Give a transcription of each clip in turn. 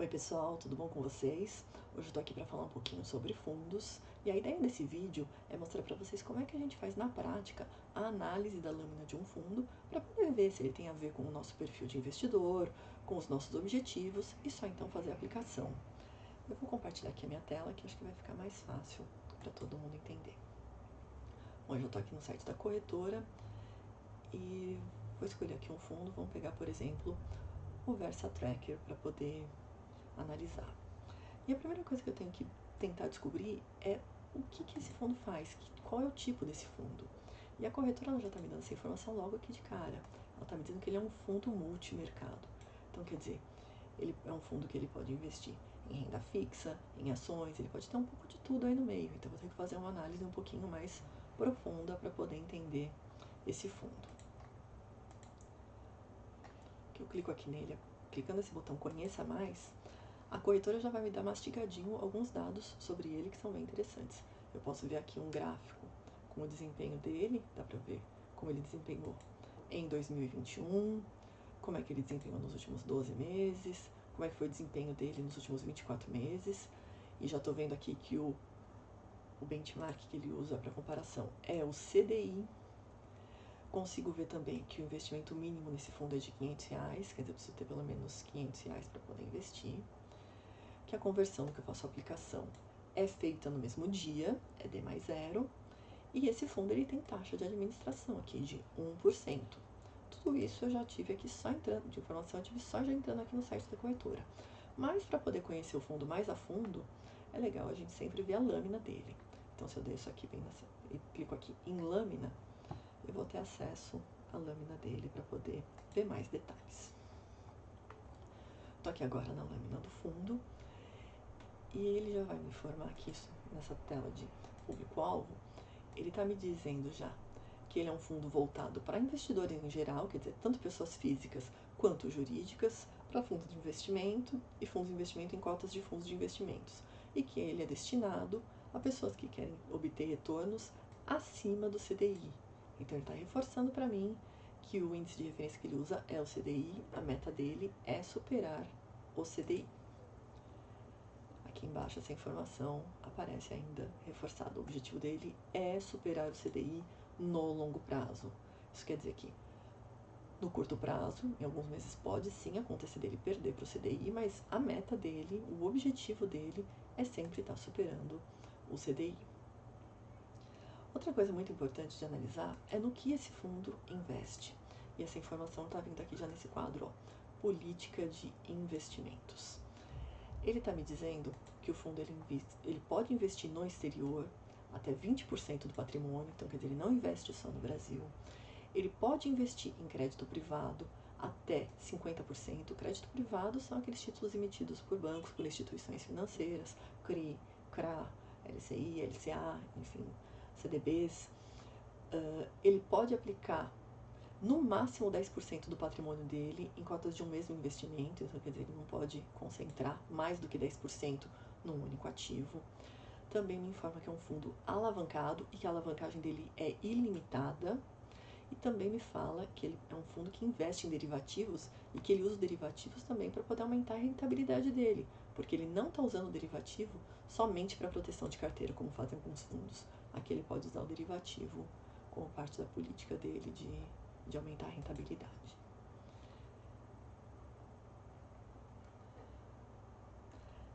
Oi pessoal, tudo bom com vocês? Hoje eu tô aqui para falar um pouquinho sobre fundos e a ideia desse vídeo é mostrar para vocês como é que a gente faz na prática a análise da lâmina de um fundo para poder ver se ele tem a ver com o nosso perfil de investidor, com os nossos objetivos e só então fazer a aplicação. Eu vou compartilhar aqui a minha tela que acho que vai ficar mais fácil para todo mundo entender. Hoje eu tô aqui no site da corretora e vou escolher aqui um fundo, vamos pegar por exemplo o Versa Tracker para poder analisar. E a primeira coisa que eu tenho que tentar descobrir é o que esse fundo faz, qual é o tipo desse fundo. E a corretora ela já está me dando essa informação logo aqui de cara. Ela está me dizendo que ele é um fundo multimercado. Então, quer dizer, ele é um fundo que ele pode investir em renda fixa, em ações, ele pode ter um pouco de tudo aí no meio. Então, vou ter que fazer uma análise um pouquinho mais profunda para poder entender esse fundo. Eu clico aqui nele, clicando nesse botão Conheça Mais, a corretora já vai me dar mastigadinho alguns dados sobre ele que são bem interessantes. Eu posso ver aqui um gráfico com o desempenho dele, dá pra ver como ele desempenhou em 2021, como é que ele desempenhou nos últimos 12 meses, como é que foi o desempenho dele nos últimos 24 meses, e já tô vendo aqui que o benchmark que ele usa para comparação é o CDI. Consigo ver também que o investimento mínimo nesse fundo é de R$500, quer dizer, eu preciso ter pelo menos R$500 para poder investir. Que a conversão que eu faço a aplicação é feita no mesmo dia, é D mais 0. E esse fundo ele tem taxa de administração aqui de 1%. Tudo isso eu já tive aqui só entrando, de informação eu tive só já entrando aqui no site da corretora. Mas para poder conhecer o fundo mais a fundo, é legal a gente sempre ver a lâmina dele. Então se eu deixo aqui bem nessa, e clico aqui em lâmina, eu vou ter acesso à lâmina dele para poder ver mais detalhes. Estou aqui agora na lâmina do fundo e ele já vai me informar aqui nessa tela de público-alvo. Ele está me dizendo já que ele é um fundo voltado para investidores em geral, quer dizer, tanto pessoas físicas quanto jurídicas, para fundos de investimento e fundos de investimento em cotas de fundos de investimentos, e que ele é destinado a pessoas que querem obter retornos acima do CDI. Então ele está reforçando para mim que o índice de referência que ele usa é o CDI, a meta dele é superar o CDI. Aqui embaixo essa informação aparece ainda reforçada. O objetivo dele é superar o CDI no longo prazo. Isso quer dizer que no curto prazo, em alguns meses pode sim acontecer dele perder para o CDI, mas a meta dele, o objetivo dele é sempre estar superando o CDI. Outra coisa muito importante de analisar é no que esse fundo investe. E essa informação está vindo aqui já nesse quadro, ó, política de investimentos. Ele está me dizendo que o fundo ele pode investir no exterior até 20% do patrimônio, então quer dizer, ele não investe só no Brasil. Ele pode investir em crédito privado até 50%. Crédito privado são aqueles títulos emitidos por bancos, por instituições financeiras, CRI, CRA, LCI, LCA, enfim, CDBs. Ele pode aplicar no máximo 10% do patrimônio dele em cotas de um mesmo investimento, então quer dizer, ele não pode concentrar mais do que 10% num único ativo. Também me informa que é um fundo alavancado e que a alavancagem dele é ilimitada. E também me fala que ele é um fundo que investe em derivativos e que ele usa os derivativos também para poder aumentar a rentabilidade dele, porque ele não está usando o derivativo somente para proteção de carteira, como fazem alguns fundos. Aqui ele pode usar o derivativo como parte da política dele de aumentar a rentabilidade.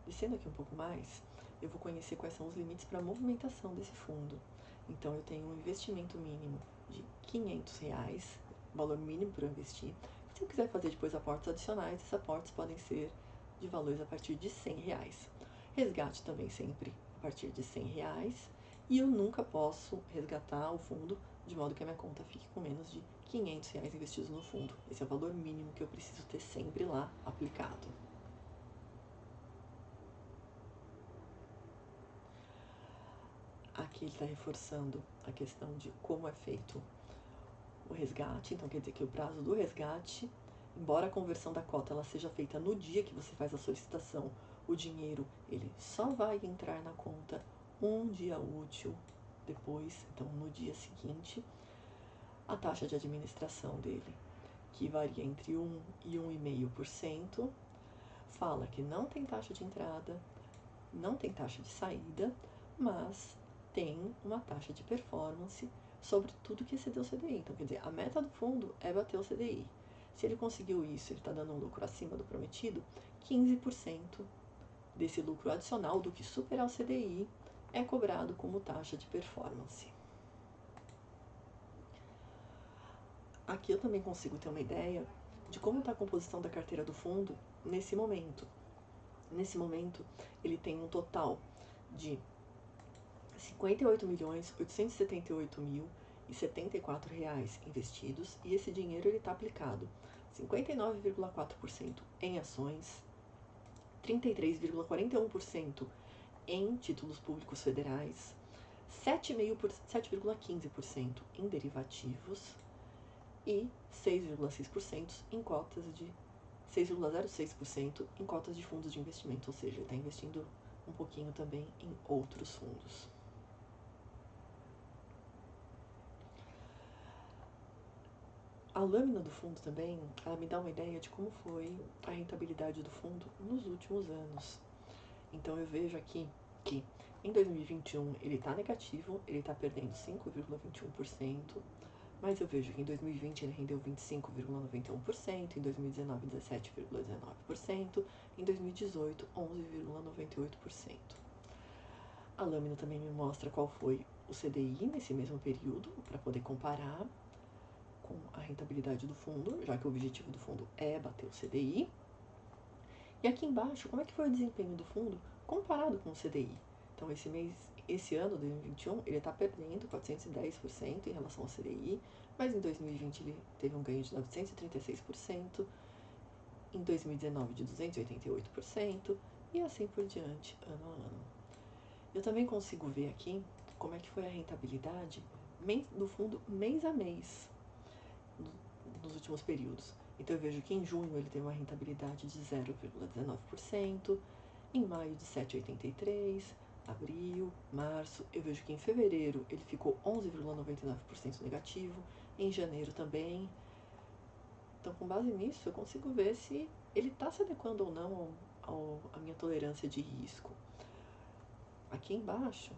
Descendo aqui um pouco mais, eu vou conhecer quais são os limites para a movimentação desse fundo. Então eu tenho um investimento mínimo de R$500, valor mínimo para eu investir. Se eu quiser fazer depois aportes adicionais, esses aportes podem ser de valores a partir de R$100. Resgate também sempre a partir de R$100. E eu nunca posso resgatar o fundo de modo que a minha conta fique com menos de R$500 investidos no fundo. Esse é o valor mínimo que eu preciso ter sempre lá aplicado. Aqui ele está reforçando a questão de como é feito o resgate, então quer dizer que o prazo do resgate, embora a conversão da cota ela seja feita no dia que você faz a solicitação, o dinheiro ele só vai entrar na conta um dia útil depois, então no dia seguinte. A taxa de administração dele, que varia entre 1 e 1,5%, fala que não tem taxa de entrada, não tem taxa de saída, mas tem uma taxa de performance sobre tudo que excedeu o CDI. Então, quer dizer, a meta do fundo é bater o CDI. Se ele conseguiu isso, ele está dando um lucro acima do prometido, 15% desse lucro adicional do que superar o CDI é cobrado como taxa de performance. Aqui eu também consigo ter uma ideia de como está a composição da carteira do fundo nesse momento. Nesse momento, ele tem um total de R$ 58.878.074 investidos, e esse dinheiro está aplicado 59,4% em ações, 33,41% em títulos públicos federais, 7,15% em derivativos e 6,06% em cotas de 6,06% em cotas de fundos de investimento, ou seja, ele está investindo um pouquinho também em outros fundos. A lâmina do fundo também, ela me dá uma ideia de como foi a rentabilidade do fundo nos últimos anos. Então eu vejo aqui que em 2021 ele está negativo, ele está perdendo 5,21%, mas eu vejo que em 2020 ele rendeu 25,91%, em 2019 17,19%, em 2018 11,98%. A lâmina também me mostra qual foi o CDI nesse mesmo período, para poder comparar com a rentabilidade do fundo, já que o objetivo do fundo é bater o CDI. E aqui embaixo, como é que foi o desempenho do fundo comparado com o CDI? Então, esse ano, 2021, ele está perdendo 410% em relação ao CDI, mas em 2020 ele teve um ganho de 936%, em 2019 de 288% e assim por diante, ano a ano. Eu também consigo ver aqui como é que foi a rentabilidade do fundo mês a mês nos últimos períodos. Então eu vejo que em junho ele teve uma rentabilidade de 0,19%, em maio de 7,83%, abril, março, eu vejo que em fevereiro ele ficou 11,99% negativo, em janeiro também. Então, com base nisso, eu consigo ver se ele está se adequando ou não à minha tolerância de risco. Aqui embaixo,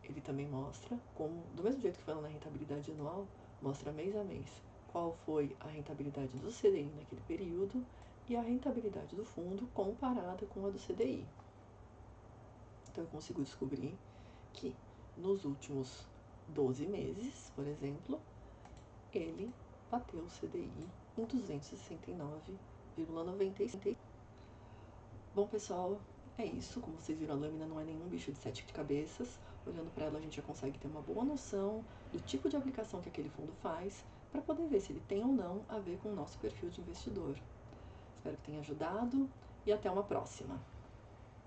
ele também mostra como, do mesmo jeito que foi lá na rentabilidade anual, mostra mês a mês qual foi a rentabilidade do CDI naquele período e a rentabilidade do fundo comparada com a do CDI. Então eu consigo descobrir que nos últimos 12 meses, por exemplo, ele bateu o CDI em 269,96. Bom, pessoal, é isso. Como vocês viram, a lâmina não é nenhum bicho de 7 cabeças. Olhando para ela, a gente já consegue ter uma boa noção do tipo de aplicação que aquele fundo faz, para poder ver se ele tem ou não a ver com o nosso perfil de investidor. Espero que tenha ajudado e até uma próxima!